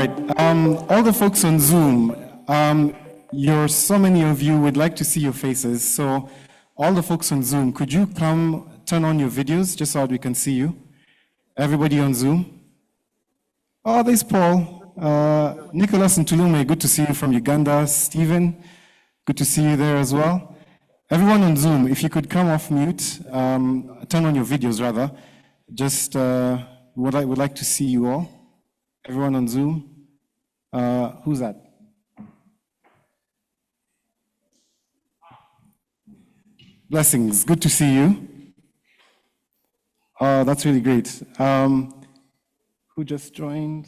right. All the folks on Zoom, so many of you would like to see your faces. So all the folks on Zoom, could you come turn on your videos just so that we can see you? Everybody on Zoom? Oh, there's Paul. Nicholas and Tulume, good to see you from Uganda. Stephen, good to see you there as well. Everyone on Zoom, if you could come off mute, turn on your videos rather. Just would like to see you all. Everyone on Zoom. Who's that? Blessings, good to see you. Oh, that's really great. Who just joined?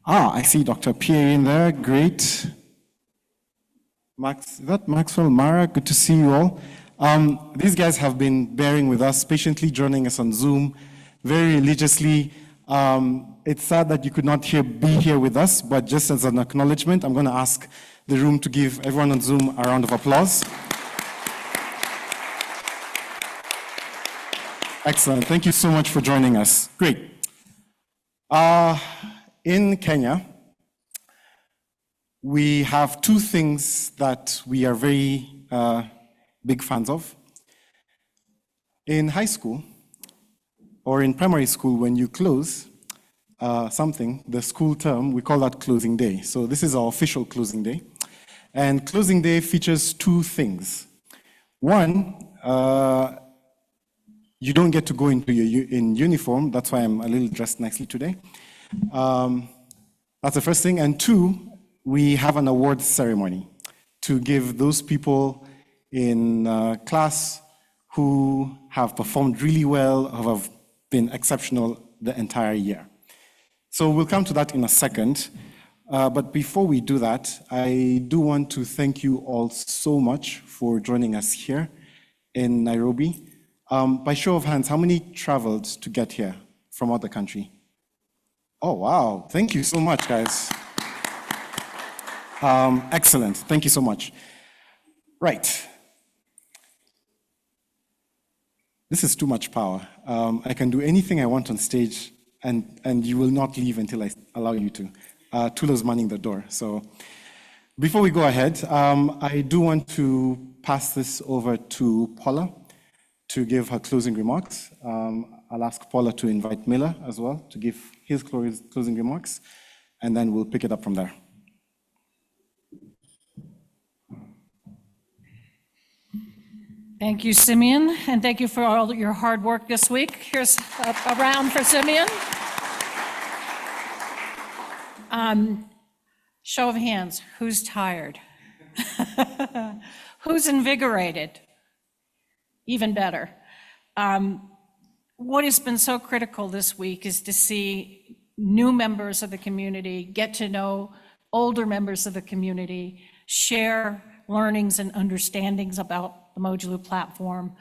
I see Dr. Pierre in there, great. Max, is that Maxwell, Mara? Good to see you all. These guys have been bearing with us, patiently joining us on Zoom, very religiously. It's sad that you could not be here with us, but just as an acknowledgement, I'm going to ask the room to give everyone on Zoom a round of applause. Excellent. Thank you so much for joining us. Great. In Kenya, we have two things that we are very big fans of. In high school, or in primary school, when you close something, the school term, we call that closing day. So this is our official closing day. And closing day features two things. One, you don't get to go into in uniform. That's why I'm a little dressed nicely today. That's the first thing. And two, we have an awards ceremony to give those people in class who have performed really well, who have been exceptional the entire year. So we'll come to that in a second. But before we do that, I do want to thank you all so much for joining us here in Nairobi. By show of hands, how many traveled to get here from out the country? Oh, wow. Thank you so much, guys. Excellent. Thank you so much. Right. This is too much power. I can do anything I want on stage, and you will not leave until I allow you to. Tulo's manning the door. So before we go ahead, I do want to pass this over to Paula to give her closing remarks. I'll ask Paula to invite Miller as well to give his closing remarks, and then we'll pick it up from there. Thank you, Simeon, and thank you for all your hard work this week. Here's a round for Simeon. Show of hands, who's tired? Who's invigorated? Even better. What has been so critical this week is to see new members of the community get to know older members of the community, share learnings and understandings about the Mojulu platform,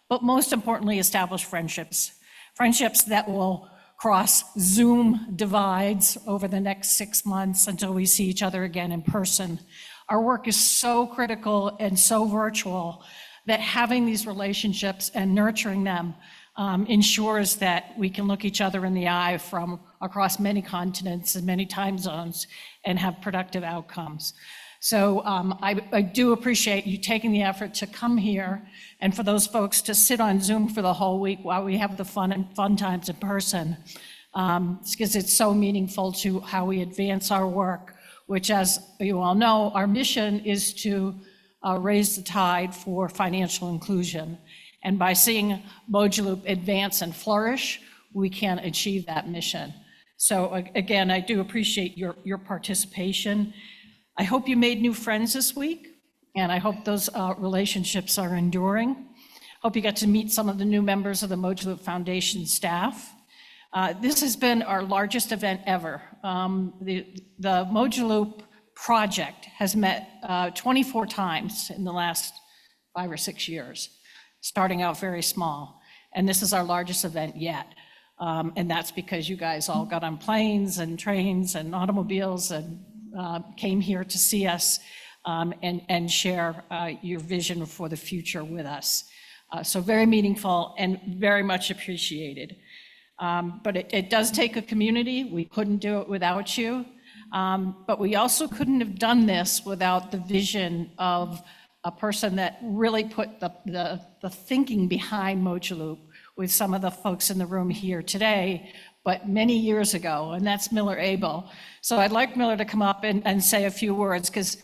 but most importantly, establish friendships that will cross Zoom divides over the next 6 months until we see each other again in person. Our work is so critical and so virtual that having these relationships and nurturing them ensures that we can look each other in the eye from across many continents and many time zones and have productive outcomes. So I do appreciate you taking the effort to come here, and for those folks to sit on Zoom for the whole week while we have the fun times in person, because it's so meaningful to how we advance our work, which, as you all know, our mission is to raise the tide for financial inclusion. And by seeing Mojulu advance and flourish, we can achieve that mission. So again, I do appreciate your participation. I hope you made new friends this week, and I hope those relationships are enduring. Hope you got to meet some of the new members of the Mojulu Foundation staff. This has been our largest event ever. The Mojulu project has met 24 times in the last 5 or 6 years, starting out very small. And this is our largest event yet. And that's because you guys all got on planes and trains and automobiles and came here to see us and share your vision for the future with us. So very meaningful and very much appreciated. But it does take a community. We couldn't do it without you. But we also couldn't have done this without the vision of a person that really put the thinking behind Mojaloop with some of the folks in the room here today, but many years ago, and that's Miller Abel. So I'd like Miller to come up and say a few words, because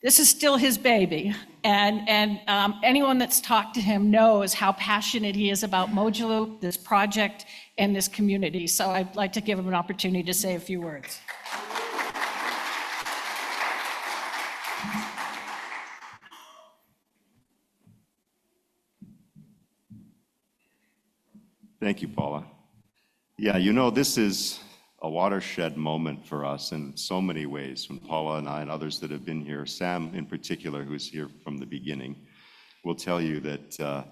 this is still his baby. And anyone that's talked to him knows how passionate he is about Mojaloop, this project, and this community. So I'd like to give him an opportunity to say a few words. Thank you, Paula. Yeah, you know, this is a watershed moment for us in so many ways. When Paula and I and others that have been here, Sam in particular, who's here from the beginning, will tell you that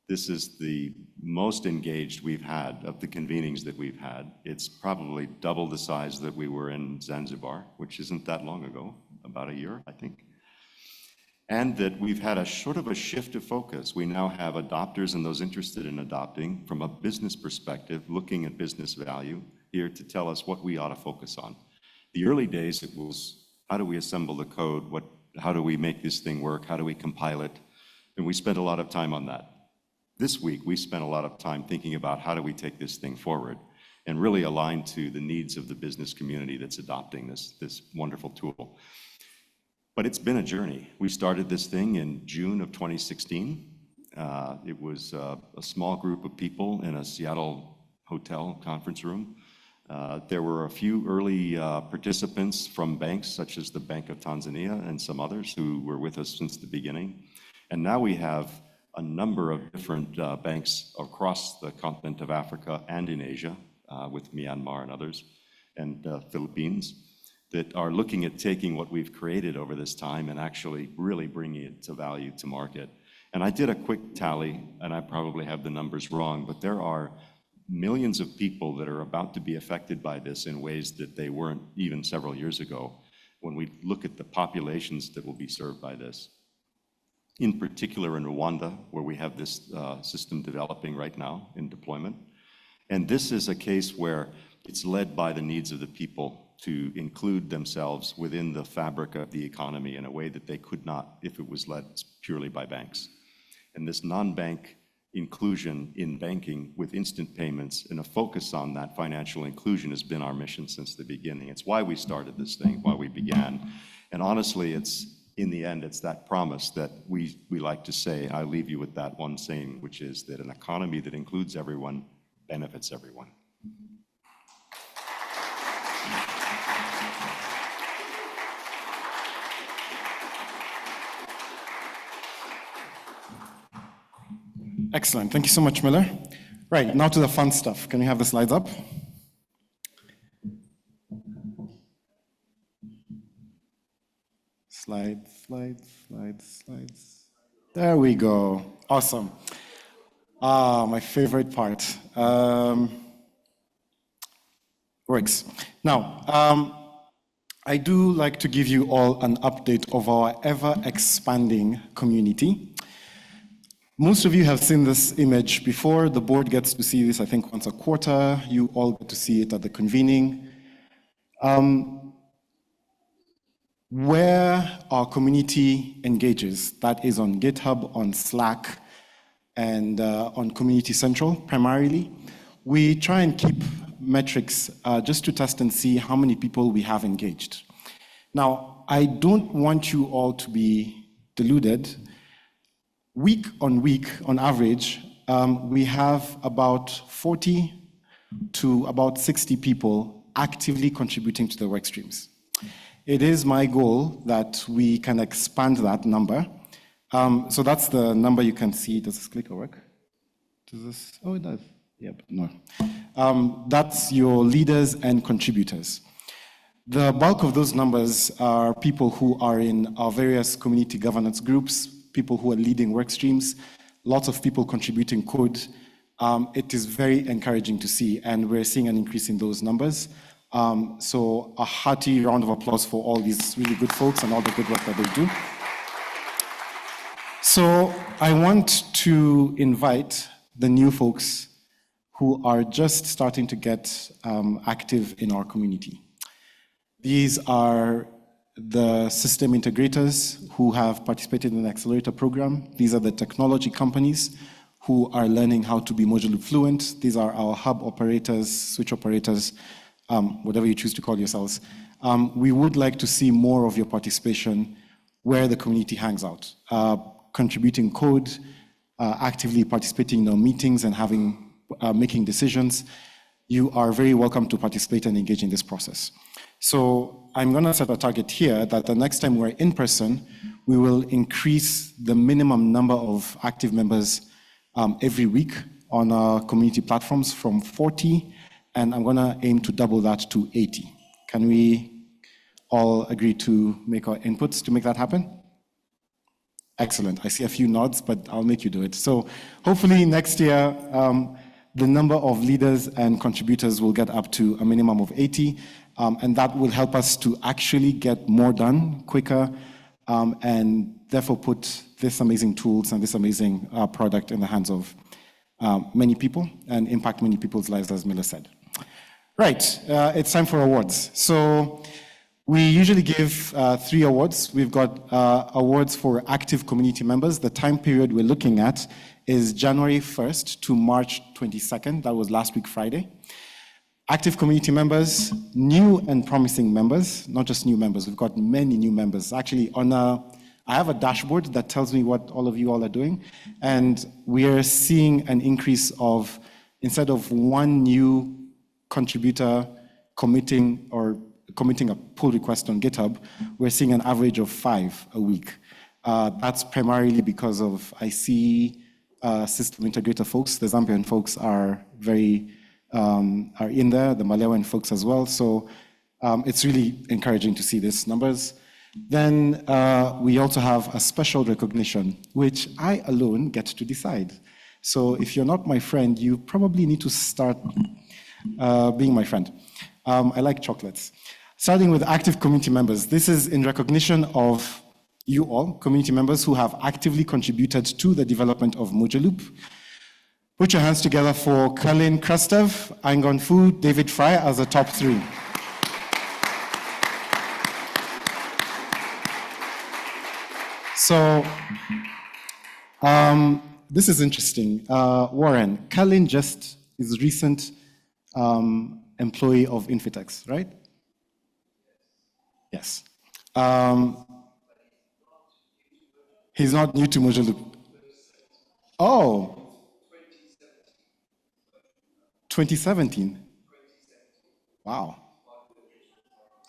this is the most engaged we've had of the convenings that we've had. It's probably double the size that we were in Zanzibar, which isn't that long ago, about a year, I think. And that we've had a sort of a shift of focus. We now have adopters and those interested in adopting from a business perspective, looking at business value here to tell us what we ought to focus on. The early days, it was, how do we assemble the code? How do we make this thing work? How do we compile it? And we spent a lot of time on that. This week, we spent a lot of time thinking about how do we take this thing forward and really align to the needs of the business community that's adopting this wonderful tool. But it's been a journey. We started this thing in June of 2016. It was a small group of people in a Seattle hotel conference room. There were a few early participants from banks, such as the Bank of Tanzania and some others who were with us since the beginning. And now we have a number of different banks across the continent of Africa and in Asia, with Myanmar and others, and Philippines, that are looking at taking what we've created over this time and actually really bringing it to value to market. And I did a quick tally, and I probably have the numbers wrong, but there are millions of people that are about to be affected by this in ways that they weren't even several years ago when we look at the populations that will be served by this. In particular in Rwanda, where we have this system developing right now in deployment. And this is a case where it's led by the needs of the people to include themselves within the fabric of the economy in a way that they could not if it was led purely by banks. And this non-bank inclusion in banking with instant payments and a focus on that financial inclusion has been our mission since the beginning. It's why we started this thing, why we began. And honestly, in the end, it's that promise that we like to say. I leave you with that one saying, which is that an economy that includes everyone benefits everyone. Excellent. Thank you so much, Miller. Right, now to the fun stuff. Can we have the slides up? Slides. There we go. Awesome. My favorite part. Works. Now, I do like to give you all an update of our ever-expanding community. Most of you have seen this image before. The board gets to see this, I think, once a quarter. You all get to see it at the convening. Where our community engages, that is on GitHub, on Slack, and on Community Central primarily, we try and keep metrics just to test and see how many people we have engaged. Now, I don't want you all to be deluded. Week on week, on average, we have about 40 to about 60 people actively contributing to the work streams. It is my goal that we can expand that number. So that's the number you can see. Does this clicker work? Does this? Oh, it does. Yep, no. That's your leaders and contributors. The bulk of those numbers are people who are in our various community governance groups, people who are leading work streams, lots of people contributing code. It is very encouraging to see, and we're seeing an increase in those numbers. So a hearty round of applause for all these really good folks and all the good work that they do. So I want to invite the new folks who are just starting to get active in our community. These are the system integrators who have participated in the accelerator program. These are the technology companies who are learning how to be Mojaloop fluent. These are our hub operators, switch operators, whatever you choose to call yourselves. We would like to see more of your participation where the community hangs out, contributing code, actively participating in our meetings and making decisions. You are very welcome to participate and engage in this process. So I'm going to set a target here that the next time we're in person, we will increase the minimum number of active members every week on our community platforms from 40, and I'm going to aim to double that to 80. Can we all agree to make our inputs to make that happen? Excellent. I see a few nods, but I'll make you do it. So hopefully next year, the number of leaders and contributors will get up to a minimum of 80, and that will help us to actually get more done quicker, and therefore put this amazing tools and this amazing product in the hands of many people and impact many people's lives, as Miller said. Right, it's time for awards. So we usually give 3 awards. We've got awards for active community members. The time period we're looking at is January 1st to March 22nd. That was last week, Friday. Active community members, new and promising members, not just new members. We've got many new members. Actually, I have a dashboard that tells me what all of you all are doing. And we are seeing an increase of, instead of 1 new contributor committing a pull request on GitHub, we're seeing an average of 5 a week. That's primarily because of, I see system integrator folks, the Zambian folks are in there, the Malawian folks as well. So it's really encouraging to see these numbers. Then we also have a special recognition, which I alone get to decide. So if you're not my friend, you probably need to start being my friend. I like chocolates. Starting with active community members. This is in recognition of you all, community members who have actively contributed to the development of Mojaloop. Put your hands together for Kalin Krastev, Aingon Fu, David Fry as the top 3. So this is interesting. Warren, Kalin just is a recent employee of Infitex, right? Yes. He's not new to Mojaloop. Oh. 2017. Wow.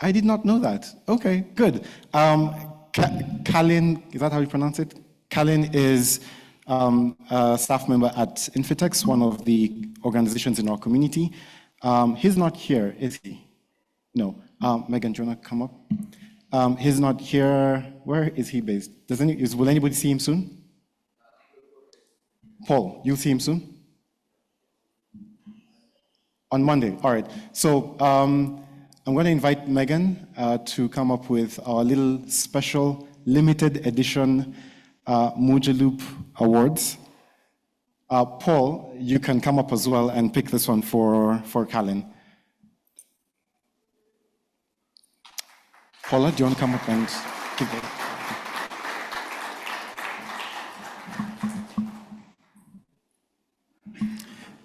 I did not know that. Okay, good. Kalin, is that how you pronounce it? Kalin is a staff member at Infitex, one of the organizations in our community. He's not here, is he? No. Megan, do you want to come up? He's not here. Where is he based? Will anybody see him soon? Paul, you'll see him soon? On Monday, all right. So I'm going to invite Megan to come up with our little special limited edition Mojaloop Awards. Paul, you can come up as well and pick this one for Kalin. Paula, do you want to come up and give it?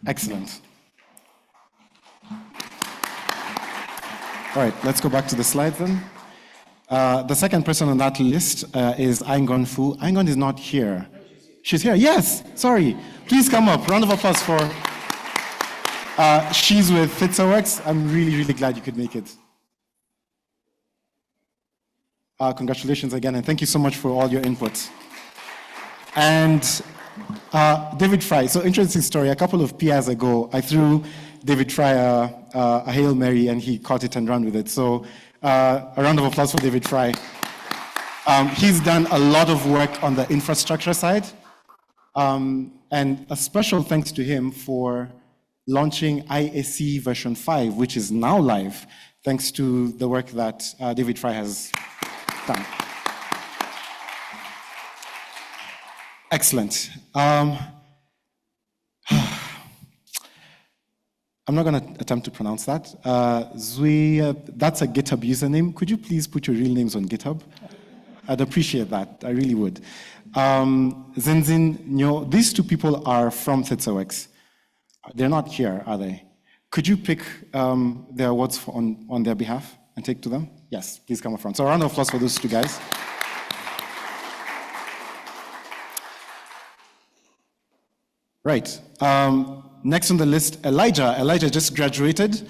Excellent. All right, let's go back to the slides then. The second person on that list is Aingon Fu. Aingon is not here. She's here, yes, sorry. Please come up, round of applause for, she's with FitSoWorks. I'm really, really glad you could make it. Congratulations again, and thank you so much for all your input. And David Fry, so interesting story. A couple of PRs ago, I threw David Fry a Hail Mary, and he caught it and ran with it. So a round of applause for David Fry. He's done a lot of work on the infrastructure side, and a special thanks to him for launching ISE version 5, which is now live, thanks to the work that David Fry has done. Excellent. I'm not going to attempt to pronounce that. Zui, that's a GitHub username. Could you please put your real names on GitHub? I'd appreciate that. I really would. Zenzin Nyo, these two people are from Tetsawex. They're not here, are they? Could you pick their awards on their behalf and take to them? Yes, please come up front. So a round of applause for those two guys. Right. Next on the list, Elijah. Elijah just graduated,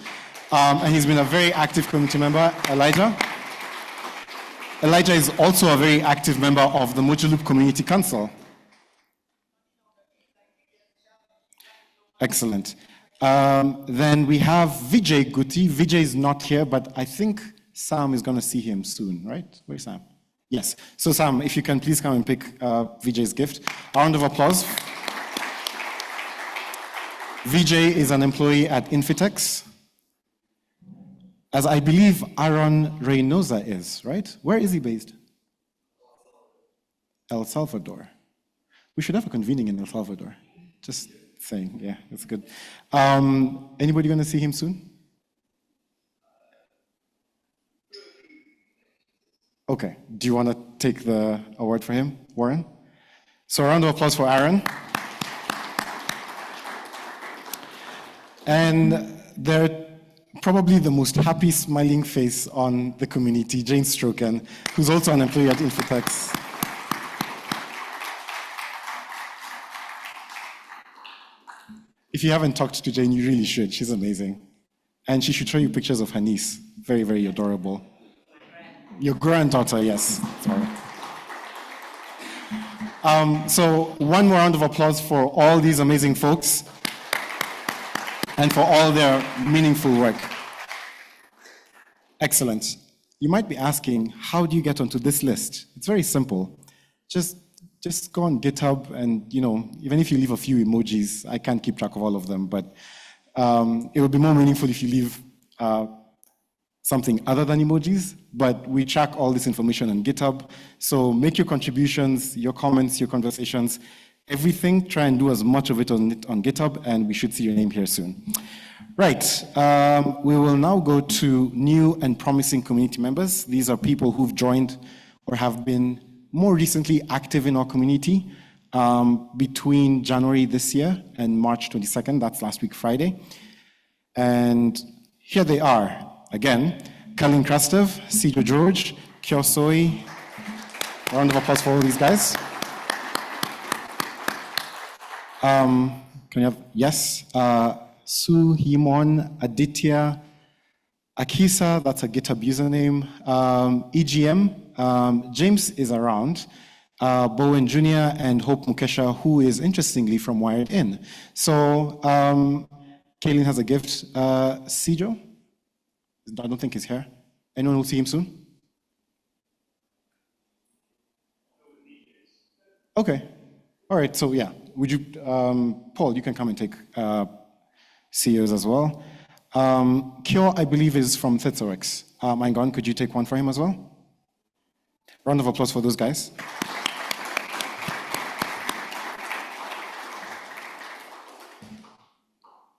and he's been a very active community member. Elijah is also a very active member of the Mojo Loop Community Council. Excellent. Then we have Vijay Guti. Vijay is not here, but I think Sam is going to see him soon, right? Where's Sam? Yes. So Sam, if you can please come and pick Vijay's gift. A round of applause. Vijay is an employee at Infitex, as I believe Aaron Reynosa is, right? Where is he based? El Salvador. We should have a convening in El Salvador. Just saying, yeah, that's good. Anybody going to see him soon? Okay, do you want to take the award for him, Warren? So a round of applause for Aaron. And they're probably the most happy, smiling face on the community, Jane Stroken, who's also an employee at Infitex. If you haven't talked to Jane, you really should. She's amazing. And she should show you pictures of her niece. Very, very adorable. Your granddaughter, yes. Sorry. So one more round of applause for all these amazing folks and for all their meaningful work. Excellent. You might be asking, how do you get onto this list? It's very simple. Just go on GitHub and, even if you leave a few emojis, I can't keep track of all of them, but it would be more meaningful if you leave something other than emojis, but we track all this information on GitHub. So make your contributions, your comments, your conversations, everything, try and do as much of it on GitHub, and we should see your name here soon. Right, we will now go to new and promising community members. These are people who've joined or have been more recently active in our community between January this year and March 22nd, that's last week Friday. And here they are, again, Kalin Krastev, Sijo George, Kyosoi. A round of applause for all these guys. Can you have, yes, Su Himon, Aditya, Akisa, that's a GitHub username, EGM, James is around, Bowen Jr. and Hope Mukesha, who is interestingly from Wired In. So Kaylin has a gift. Sijo, I don't think he's here. Anyone will see him soon? Okay, all right, so yeah. Would you, Paul, you can come and take CEOs as well. Kyo, I believe, is from Tetsawex. Maingon, could you take one for him as well? Round of applause for those guys.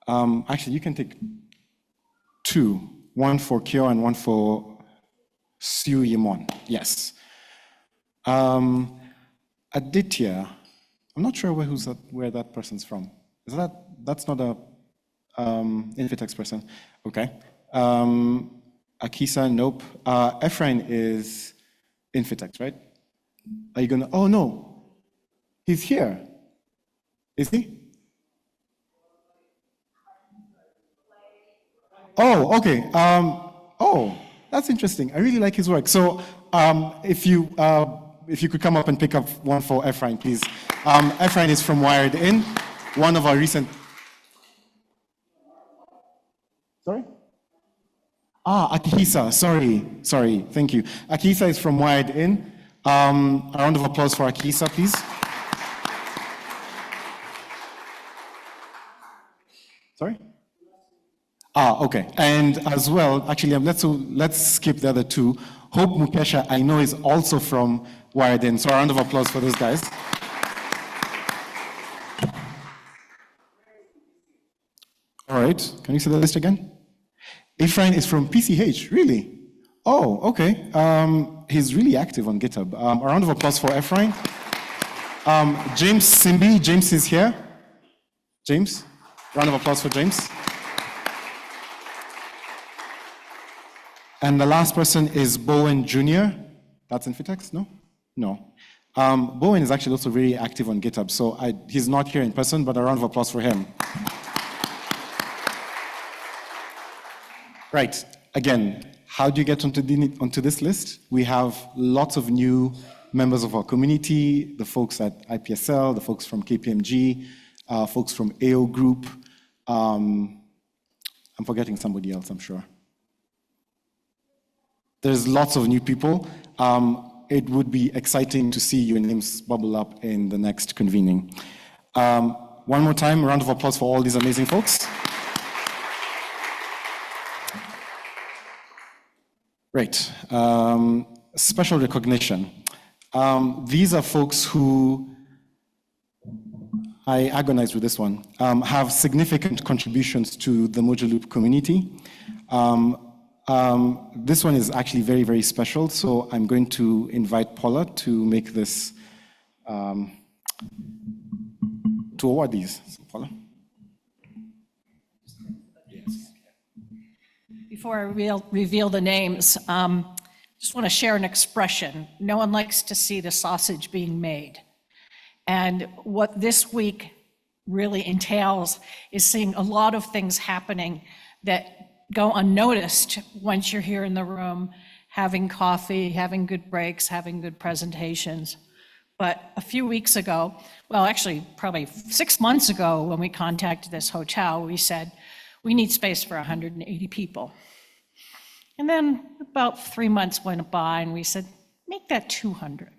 Actually, you can take two. One for Kyo and one for Siu Yimon. Yes. Aditya. I'm not sure where that person's from. That's not a Infitex person. Okay. Akisa, nope. Ephraim is Infitex, right? Are you gonna? Oh no, he's here. Is he? Oh, okay. Oh, that's interesting. I really like his work. So if you could come up and pick up one for Ephraim, please. Ephraim is from Wired In, one of our recent... Sorry? Akihisa, sorry, thank you. Akihisa is from Wired In. A round of applause for Akihisa, please. Sorry? Okay, and as well, actually, let's skip the other two. Hope Mukesha, I know, is also from Wired In, so a round of applause for those guys. All right. right. Can you see the list again? Ephraim is from PCH, really? Oh, okay. He's really active on GitHub. A round of applause for Ephraim. James Simbi, James is here. James, round of applause for James. And the last person is Bowen Jr. That's in Fitex, no? No. Bowen is actually also very active on GitHub, so he's not here in person, but a round of applause for him. Right, again, how do you get onto this list? We have lots of new members of our community, the folks at IPSL, the folks from KPMG, folks from AO Group. I'm forgetting somebody else, I'm sure. There's lots of new people. It would be exciting to see your names bubble up in the next convening. One more time, a round of applause for all these amazing folks. Right, special recognition. These are folks who, I agonize with this one, have significant contributions to the Mojo Loop community. This one is actually very, very special, so I'm going to invite Paula to make this, to award these. So, Paula? Before I reveal the names, just want to share an expression. No one likes to see the sausage being made. And what this week really entails is seeing a lot of things happening that go unnoticed once you're here in the room, having coffee, having good breaks, having good presentations. But a few weeks ago, well, actually probably 6 months ago when we contacted this hotel, we said, we need space for 180 people. And then about 3 months went by and we said, make that 200.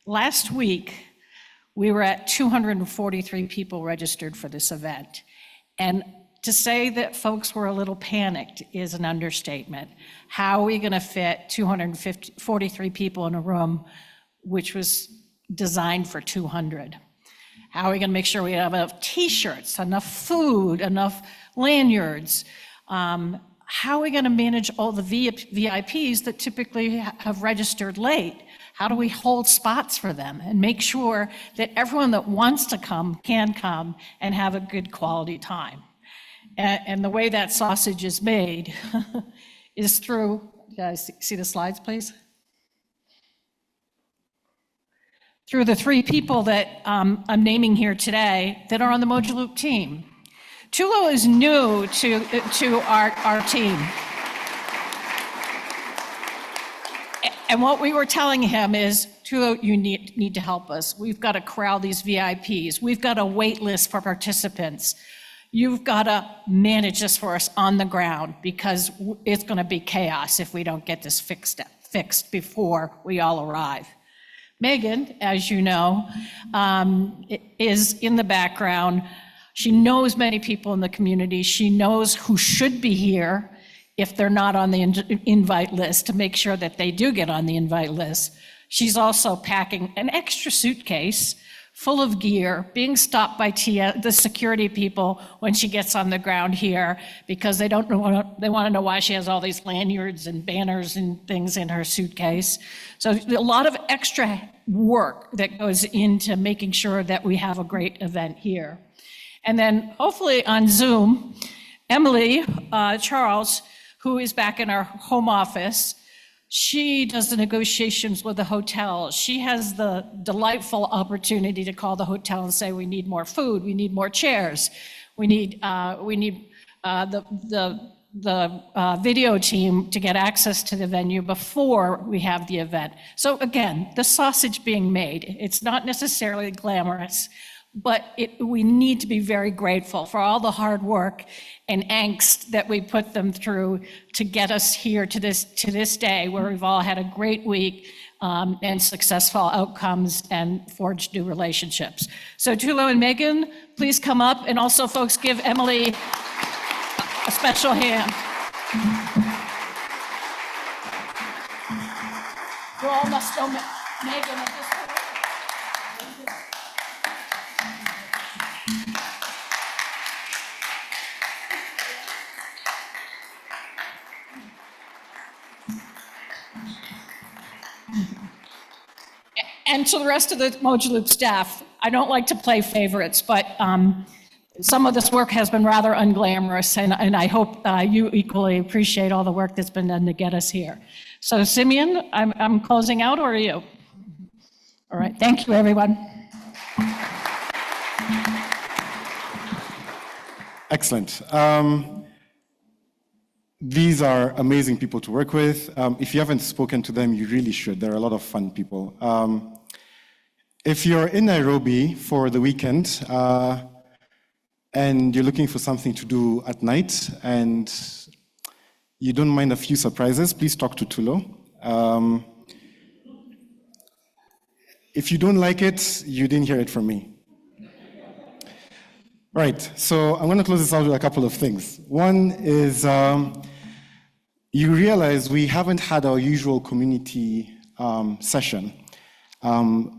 Last week, we were at 243 people registered for this event. And to say that folks were a little panicked is an understatement. How are we going to fit 243 people in a room which was designed for 200? How are we going to make sure we have enough t-shirts, enough food, enough lanyards? How are we going to manage all the VIPs that typically have registered late? How do we hold spots for them and make sure that everyone that wants to come can come and have a good quality time? And the way that sausage is made is through, see the slides, please? Through the 3 people that I'm naming here today that are on the Mojo Loop team. Tulo is new to our team. And what we were telling him is, Tulo, you need to help us. We've got to corral these VIPs. We've got a wait list for participants. You've got to manage this for us on the ground because it's going to be chaos if we don't get this fixed before we all arrive. Megan, as you know, is in the background. She knows many people in the community. She knows who should be here if they're not on the invite list to make sure that they do get on the invite list. She's also packing an extra suitcase full of gear, being stopped by the security people when she gets on the ground here because they want to know why she has all these lanyards and banners and things in her suitcase. So a lot of extra work that goes into making sure that we have a great event here. And then hopefully on Zoom, Emily Charles, who is back in our home office, she does the negotiations with the hotel. She has the delightful opportunity to call the hotel and say, we need more food, we need more chairs, we need the video team to get access to the venue before we have the event. So again, the sausage being made, it's not necessarily glamorous, but we need to be very grateful for all the hard work and angst that we put them through to get us here to this day where we've all had a great week and successful outcomes and forged new relationships. So Tulo and Megan, please come up, and also folks give Emily a special hand. You all must know Megan at this point. And to the rest of the Moja staff, I don't like to play favorites, but some of this work has been rather unglamorous, and I hope you equally appreciate all the work that's been done to get us here. So Simeon, I'm closing out, or are you? All right, thank you, everyone. Excellent. These are amazing people to work with. If you haven't spoken to them, you really should. They're a lot of fun people. If you're in Nairobi for the weekend and you're looking for something to do at night and you don't mind a few surprises, please talk to Tulo. If you don't like it, you didn't hear it from me. Right, so I'm going to close this out with a couple of things. One is you realize we haven't had our usual community session.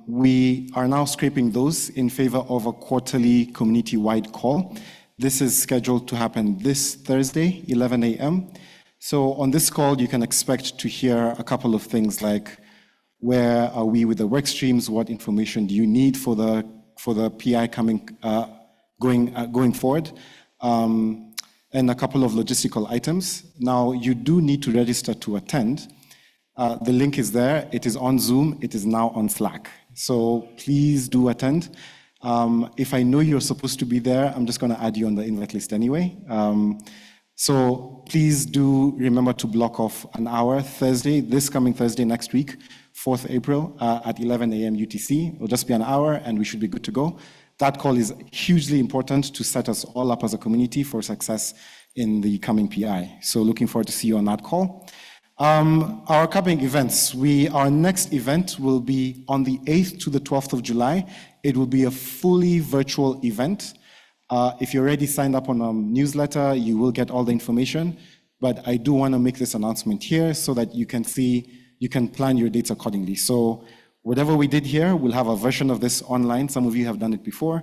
We are now scraping those in favor of a quarterly community-wide call. This is scheduled to happen this Thursday, 11 a.m. So on this call, you can expect to hear a couple of things like, where are we with the work streams? What information do you need for the PI going forward? And a couple of logistical items. Now, you do need to register to attend. The link is there. It is on Zoom. It is now on Slack. So please do attend. If I know you're supposed to be there, I'm just going to add you on the invite list anyway. So please do remember to block off an hour Thursday, this coming Thursday next week, 4th April at 11 a.m. UTC. It'll just be an hour and we should be good to go. That call is hugely important to set us all up as a community for success in the coming PI. So looking forward to see you on that call. Our upcoming events. Our next event will be on the 8th to the 12th of July. It will be a fully virtual event. If you're already signed up on a newsletter, you will get all the information. But I do want to make this announcement here so that you can plan your dates accordingly. So whatever we did here, we'll have a version of this online. Some of you have done it before.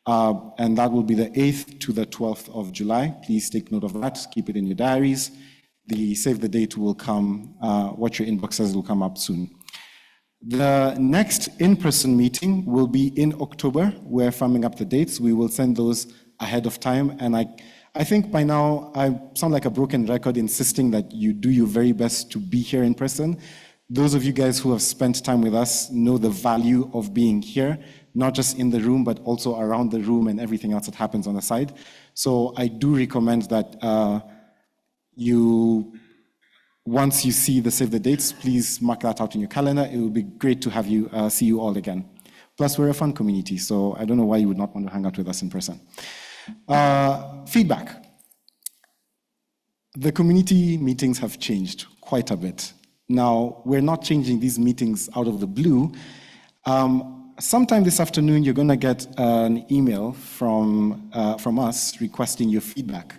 And that will be the 8th to the 12th of July. Please take note of that. Keep it in your diaries. The save the date will come, watch your inboxes will come up soon. The next in-person meeting will be in October. We're firming up the dates. We will send those ahead of time. And I think by now I sound like a broken record insisting that you do your very best to be here in person. Those of you guys who have spent time with us know the value of being here, not just in the room, but also around the room and everything else that happens on the side. So I do recommend that once you see the save the dates, please mark that out in your calendar. It would be great to have you see you all again. Plus, we're a fun community, so I don't know why you would not want to hang out with us in person. Feedback. The community meetings have changed quite a bit. Now, we're not changing these meetings out of the blue. Sometime this afternoon, you're going to get an email from us requesting your feedback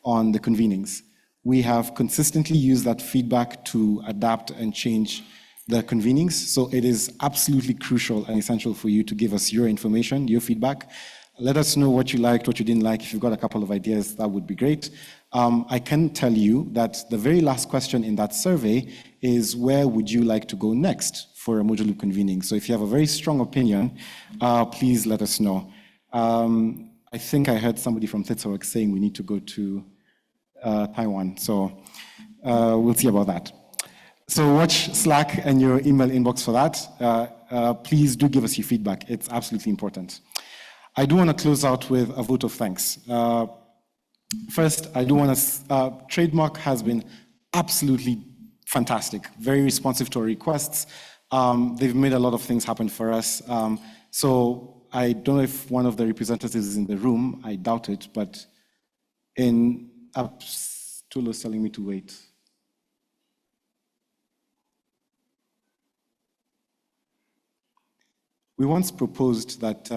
on the convenings. We have consistently used that feedback to adapt and change the convenings. So it is absolutely crucial and essential for you to give us your information, your feedback. Let us know what you liked, what you didn't like. If you've got a couple of ideas, that would be great. I can tell you that the very last question in that survey is, where would you like to go next for a Moja Loop convening? So if you have a very strong opinion, please let us know. I think I heard somebody from Tetsawak saying we need to go to Taiwan, so we'll see about that. So watch Slack and your email inbox for that. Please do give us your feedback. It's absolutely important. I do want to close out with a vote of thanks. First, I do want to, Trademark has been absolutely fantastic, very responsive to our requests. They've made a lot of things happen for us. So I don't know if one of the representatives is in the room. I doubt it, but Tulo's telling me to wait. We once proposed that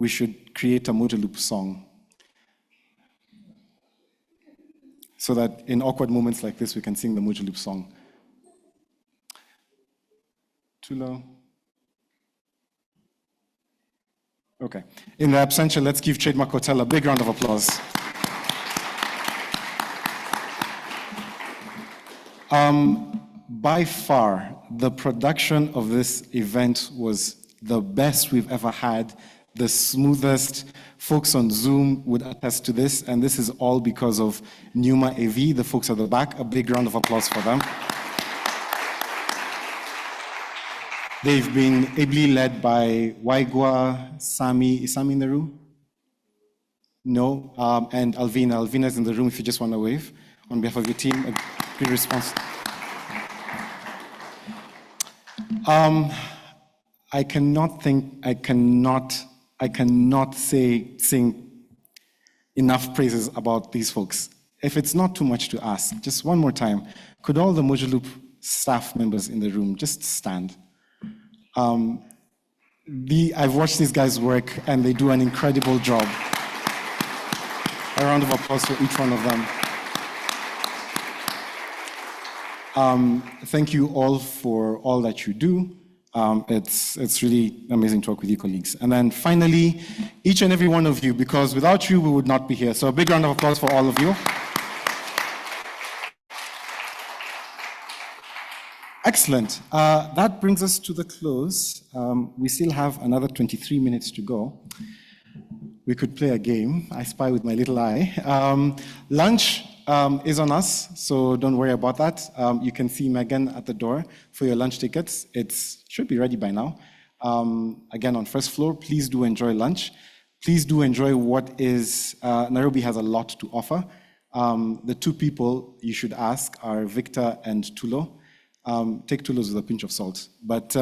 we should create a Moja Loop song so that in awkward moments like this, we can sing the Moja Loop song. Tulo? Okay. In the absentia, let's give Trademark Hotel a big round of applause. By far, The production of this event was the best we've ever had, the smoothest. Folks on Zoom would attest to this, and this is all because of Numa AV, the folks at the back. A big round of applause for them. They've been ably led by Waigwa, Sami. Is Sami in the room? No. And Alvina. Alvina's in the room if you just want to wave on behalf of your team. A good response. I cannot sing enough praises about these folks. If it's not too much to ask, just one more time, could all the Mojo Loop staff members in the room just stand? I've watched these guys work, and they do an incredible job. A round of applause for each one of them. Thank you all for all that you do. It's really amazing to work with you, colleagues. And then finally, each and every one of you, because without you, we would not be here. So a big round of applause for all of you. Excellent. That brings us to the close. We still have another 23 minutes to go. We could play a game. I spy with my little eye. Lunch is on us, so don't worry about that. You can see Megan at the door for your lunch tickets. It should be ready by now. Again, on first floor, please do enjoy lunch. Please do enjoy what is, Nairobi has a lot to offer. The two people you should ask are Victor and Tulo. Take Tulos with a pinch of salt. But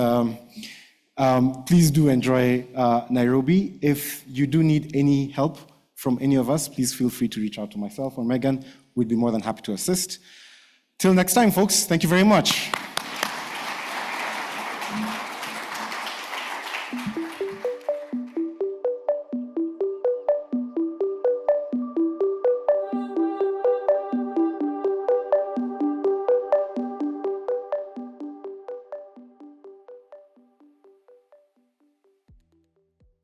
please do enjoy Nairobi. If you do need any help from any of us, please feel free to reach out to myself or Megan. We'd be more than happy to assist. Till next time, folks, thank you very much.